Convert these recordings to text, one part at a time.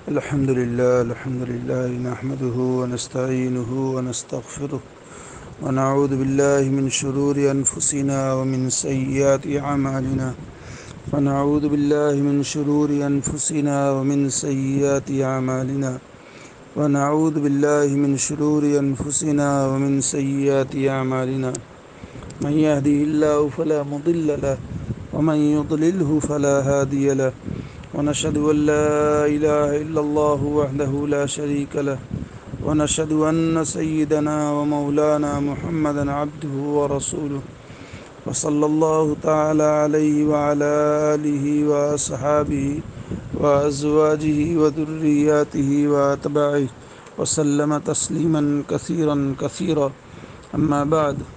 الحمد لله نحمده ونستعينه ونستغفره ونعوذ بالله من شرور أنفسنا ومن سيئات أعمالنا ونعوذ بالله من شرور أنفسنا ومن سيئات أعمالنا ونعوذ بالله من شرور أنفسنا ومن سيئات أعمالنا من يهده الله فلا مضل له ومن يضلله فلا هادي له ونشهد أن لا إله إلا الله وحده لا شريك له ونشهد أن سيدنا ومولانا محمدا عبده ورسوله وصلى الله تعالى عليه وعلى آله وأصحابه وأزواجه وذرياته وأتباعه وسلم تسليما كثيرا كثيرا أما بعد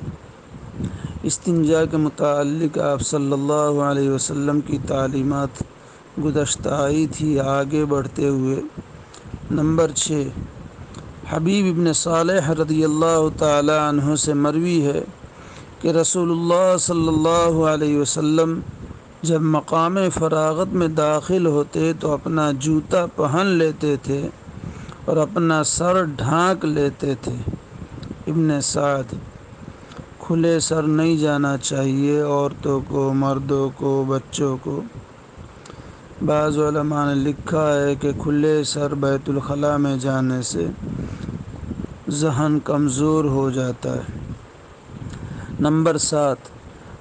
استنجا کے متعلق آپ صلی اللہ علیہ وسلم کی تعلیمات گزشتہ آئی تھی۔ آگے بڑھتے ہوئے نمبر 6 حبیب ابن صالح رضی اللہ تعالی عنہ سے مروی ہے کہ رسول اللہ صلی اللہ علیہ وسلم جب مقام فراغت میں داخل ہوتے تو اپنا جوتا پہن لیتے تھے اور اپنا سر ڈھانک لیتے تھے۔ ابن سعد کھلے سر نہیں جانا چاہیے، عورتوں کو، مردوں کو، بچوں کو۔ بعض علماء نے لکھا ہے کہ کھلے سر بیت الخلاء میں جانے سے ذہن کمزور ہو جاتا ہے۔ نمبر 7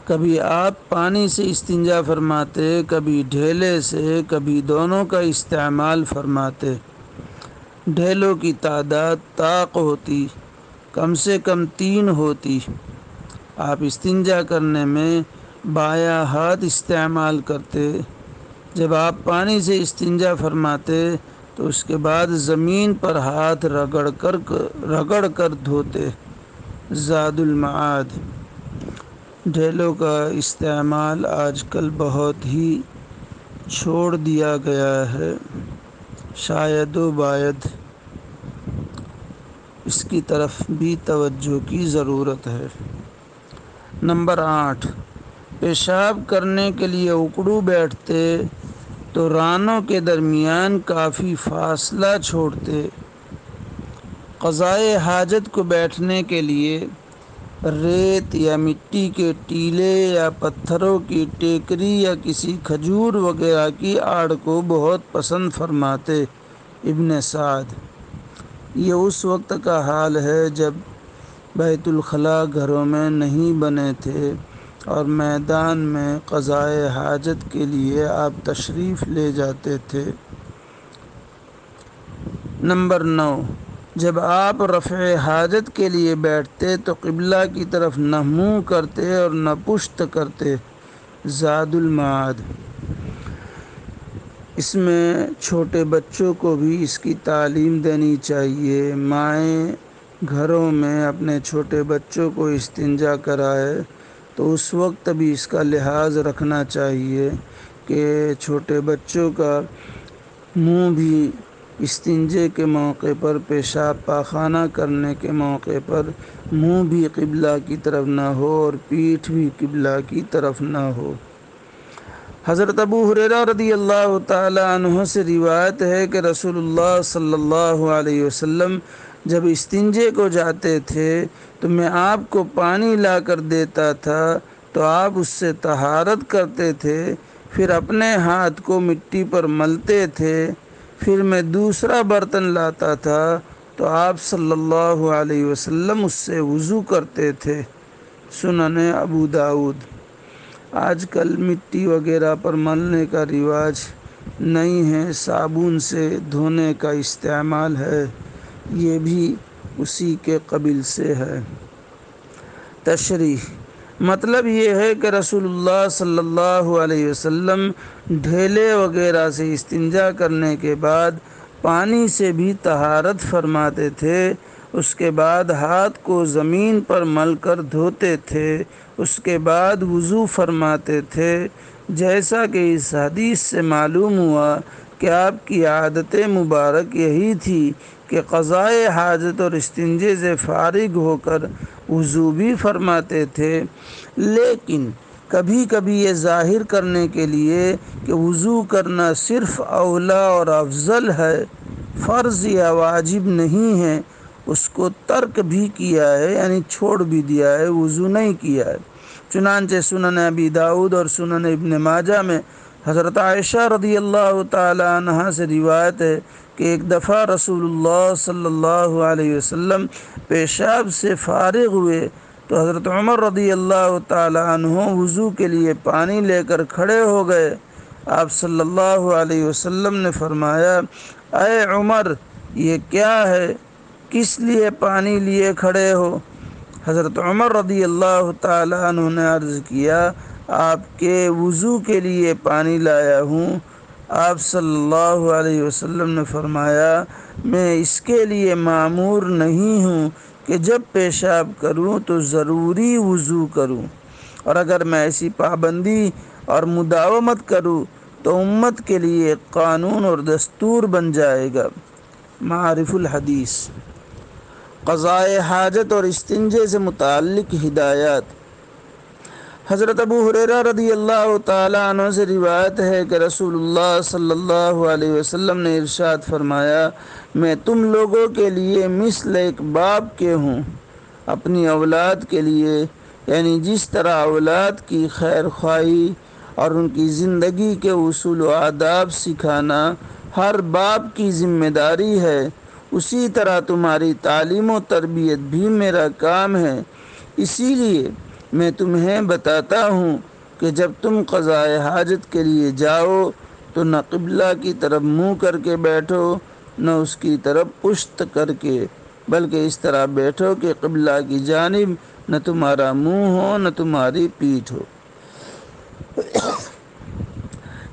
کبھی آپ پانی سے استنجا فرماتے، کبھی ڈھیلے سے، کبھی دونوں کا استعمال فرماتے۔ ڈھیلوں کی تعداد طاق ہوتی، کم سے کم 3 ہوتی۔ آپ استنجا کرنے میں بایاں ہاتھ استعمال کرتے۔ جب آپ پانی سے استنجا فرماتے تو اس کے بعد زمین پر ہاتھ رگڑ کر دھوتے۔ زاد المعاد۔ ڈھیلوں کا استعمال آج کل بہت ہی چھوڑ دیا گیا ہے، شاید و باید اس کی طرف بھی توجہ کی ضرورت ہے۔ نمبر 8 پیشاب کرنے کے لیے اکڑو بیٹھتے تو رانوں کے درمیان کافی فاصلہ چھوڑتے۔ قضائے حاجت کو بیٹھنے کے لیے ریت یا مٹی کے ٹیلے یا پتھروں کی ٹیکری یا کسی کھجور وغیرہ کی آڑ کو بہت پسند فرماتے۔ ابن سعد۔ یہ اس وقت کا حال ہے جب بیت الخلاء گھروں میں نہیں بنے تھے اور میدان میں قضائے حاجت کے لیے آپ تشریف لے جاتے تھے۔ نمبر 9 جب آپ رفع حاجت کے لیے بیٹھتے تو قبلہ کی طرف نہ منہ کرتے اور نہ پشت کرتے۔ زاد المعاد۔ اس میں چھوٹے بچوں کو بھی اس کی تعلیم دینی چاہیے۔ مائیں گھروں میں اپنے چھوٹے بچوں کو استنجا کرائے تو اس وقت بھی اس کا لحاظ رکھنا چاہیے کہ چھوٹے بچوں کا منہ بھی استنجے کے موقع پر، پیشاب پاخانہ کرنے کے موقع پر منہ بھی قبلہ کی طرف نہ ہو اور پیٹھ بھی قبلہ کی طرف نہ ہو۔ حضرت ابو ہریرہ رضی اللہ تعالی عنہ سے روایت ہے کہ رسول اللہ صلی اللہ علیہ وسلم جب استنجے کو جاتے تھے تو میں آپ کو پانی لا کر دیتا تھا تو آپ اس سے طہارت کرتے تھے، پھر اپنے ہاتھ کو مٹی پر ملتے تھے، پھر میں دوسرا برتن لاتا تھا تو آپ صلی اللہ علیہ وسلم اس سے وضو کرتے تھے۔ سنن ابو داؤد۔ آج کل مٹی وغیرہ پر ملنے کا رواج نہیں ہے، صابن سے دھونے کا استعمال ہے، یہ بھی اسی کے قبیل سے ہے۔ تشریح۔ مطلب یہ ہے کہ رسول اللہ صلی اللہ علیہ وسلم ڈھیلے وغیرہ سے استنجا کرنے کے بعد پانی سے بھی طہارت فرماتے تھے، اس کے بعد ہاتھ کو زمین پر مل کر دھوتے تھے، اس کے بعد وضو فرماتے تھے۔ جیسا کہ اس حدیث سے معلوم ہوا کہ آپ کی عادت مبارک یہی تھی کہ قضائے حاجت اور استنجے سے فارغ ہو کر وضو بھی فرماتے تھے، لیکن کبھی کبھی یہ ظاہر کرنے کے لیے کہ وضو کرنا صرف اولا اور افضل ہے، فرض یا واجب نہیں ہے، اس کو ترک بھی کیا ہے، یعنی چھوڑ بھی دیا ہے، وضو نہیں کیا ہے۔ چنانچہ سنن ابی داؤد اور سنن ابن ماجہ میں حضرت عائشہ رضی اللہ تعالی عنہا سے روایت ہے کہ ایک دفعہ رسول اللہ صلی اللہ علیہ وسلم پیشاب سے فارغ ہوئے تو حضرت عمر رضی اللہ تعالی عنہ وضو کے لیے پانی لے کر کھڑے ہو گئے۔ آپ صلی اللہ علیہ وسلم نے فرمایا، اے عمر، یہ کیا ہے؟ کس لیے پانی لیے کھڑے ہو؟ حضرت عمر رضی اللہ تعالی عنہ نے عرض کیا، آپ کے وضو کے لیے پانی لایا ہوں۔ آپ صلی اللہ علیہ وسلم نے فرمایا، میں اس کے لیے مامور نہیں ہوں کہ جب پیشاب کروں تو ضروری وضو کروں، اور اگر میں ایسی پابندی اور مداومت کروں تو امت کے لیے ایک قانون اور دستور بن جائے گا۔ معارف الحدیث، قضائے حاجت اور استنجے سے متعلق ہدایات۔ حضرت ابو ہریرہ رضی اللہ تعالی عنہ سے روایت ہے کہ رسول اللہ صلی اللہ علیہ وسلم نے ارشاد فرمایا، میں تم لوگوں کے لیے مثل ایک باپ کے ہوں، اپنی اولاد کے لیے، یعنی جس طرح اولاد کی خیر خواہی اور ان کی زندگی کے اصول و آداب سکھانا ہر باپ کی ذمہ داری ہے، اسی طرح تمہاری تعلیم و تربیت بھی میرا کام ہے۔ اسی لیے میں تمہیں بتاتا ہوں کہ جب تم قضائے حاجت کے لیے جاؤ تو نہ قبلہ کی طرف منہ کر کے بیٹھو نہ اس کی طرف پشت کر کے، بلکہ اس طرح بیٹھو کہ قبلہ کی جانب نہ تمہارا منہ ہو نہ تمہاری پیٹھ ہو۔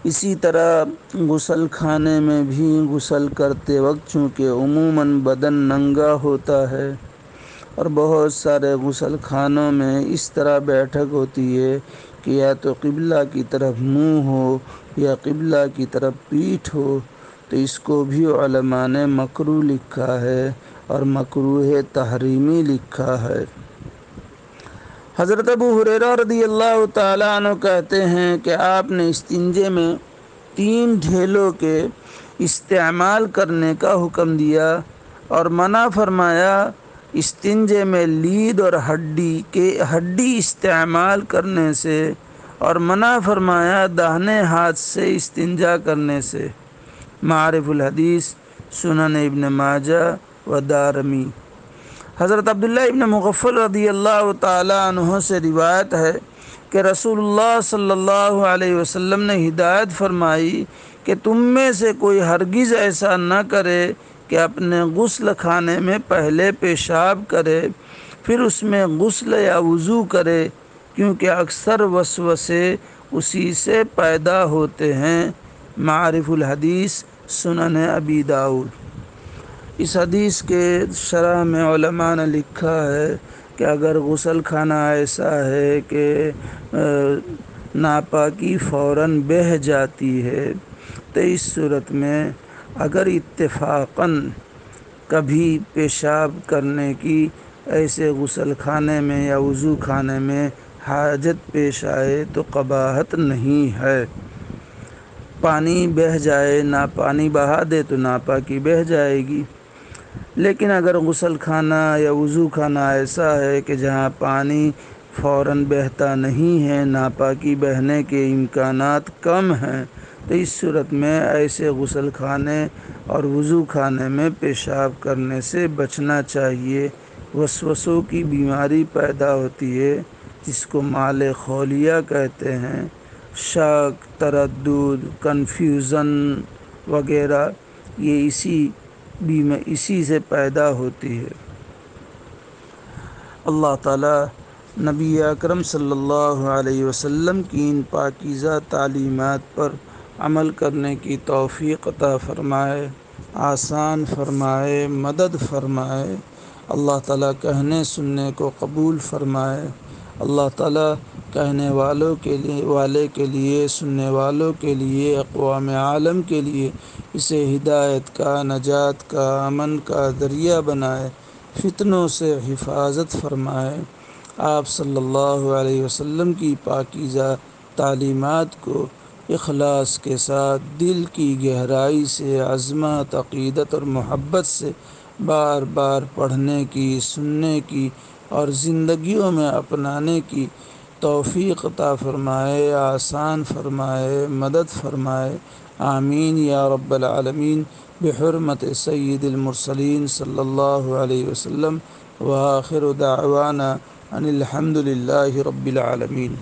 اسی طرح غسل خانے میں بھی غسل کرتے وقت چونکہ عموماً بدن ننگا ہوتا ہے اور بہت سارے غسل خانوں میں اس طرح بیٹھک ہوتی ہے کہ یا تو قبلہ کی طرف منہ ہو یا قبلہ کی طرف پیٹھ ہو، تو اس کو بھی علماء نے مکروہ لکھا ہے اور مکروہ تحریمی لکھا ہے۔ حضرت ابو ہریرہ رضی اللہ تعالی عنہ کہتے ہیں کہ آپ نے استنجے میں 3 ڈھیلوں کے استعمال کرنے کا حکم دیا اور منع فرمایا استنجے میں لید اور ہڈی استعمال کرنے سے، اور منع فرمایا داہنے ہاتھ سے استنجا کرنے سے۔ معارف الحدیث، سنن ابن ماجہ و دارمی۔ حضرت عبداللہ ابن مغفل رضی اللہ تعالی عنہ سے روایت ہے کہ رسول اللہ صلی اللہ علیہ وسلم نے ہدایت فرمائی کہ تم میں سے کوئی ہرگز ایسا نہ کرے کہ اپنے غسل خانے میں پہلے پیشاب کرے پھر اس میں غسل یا وضو کرے، کیونکہ اکثر وسوسے اسی سے پیدا ہوتے ہیں۔ معارف الحدیث، سنن ابی داؤد۔ اس حدیث کے شرح میں علماء نے لکھا ہے کہ اگر غسل خانہ ایسا ہے کہ ناپاکی فوراً بہہ جاتی ہے تو اس صورت میں اگر اتفاقاً کبھی پیشاب کرنے کی ایسے غسل خانے میں یا وضو خانے میں حاجت پیش آئے تو قباحت نہیں ہے۔ پانی بہہ جائے، پانی بہا دے تو ناپاکی بہہ جائے گی، لیکن اگر غسل خانہ یا وضو خانہ ایسا ہے کہ جہاں پانی فوراً بہتا نہیں ہے، ناپاکی بہنے کے امکانات کم ہیں، تو اس صورت میں ایسے غسل خانے اور وضو خانے میں پیشاب کرنے سے بچنا چاہیے۔ وسوسوں کی بیماری پیدا ہوتی ہے جس کو مال خولیہ کہتے ہیں، شک، تردد، کنفیوژن وغیرہ، یہ اسی سے پیدا ہوتی ہے۔ اللہ تعالیٰ نبی اکرم صلی اللہ علیہ وسلم کی ان پاکیزہ تعلیمات پر عمل کرنے کی توفیق عطا فرمائے، آسان فرمائے، مدد فرمائے۔ اللہ تعالیٰ کہنے سننے کو قبول فرمائے۔ اللہ تعالیٰ کہنے والے کے لیے، سننے والوں کے لیے، اقوام عالم کے لیے اسے ہدایت کا، نجات کا، امن کا ذریعہ بنائے، فتنوں سے حفاظت فرمائے۔ آپ صلی اللہ علیہ وسلم کی پاکیزہ تعلیمات کو اخلاص کے ساتھ دل کی گہرائی سے عظمت، عقیدت اور محبت سے بار بار پڑھنے کی، سننے کی اور زندگیوں میں اپنانے کی توفیق عطا فرمائے، آسان فرمائے، مدد فرمائے، آمین یا رب العالمین، بحرمت سید المرسلین صلی اللہ علیہ وسلم، وآخر دعوانا ان الحمد للہ رب العالمین۔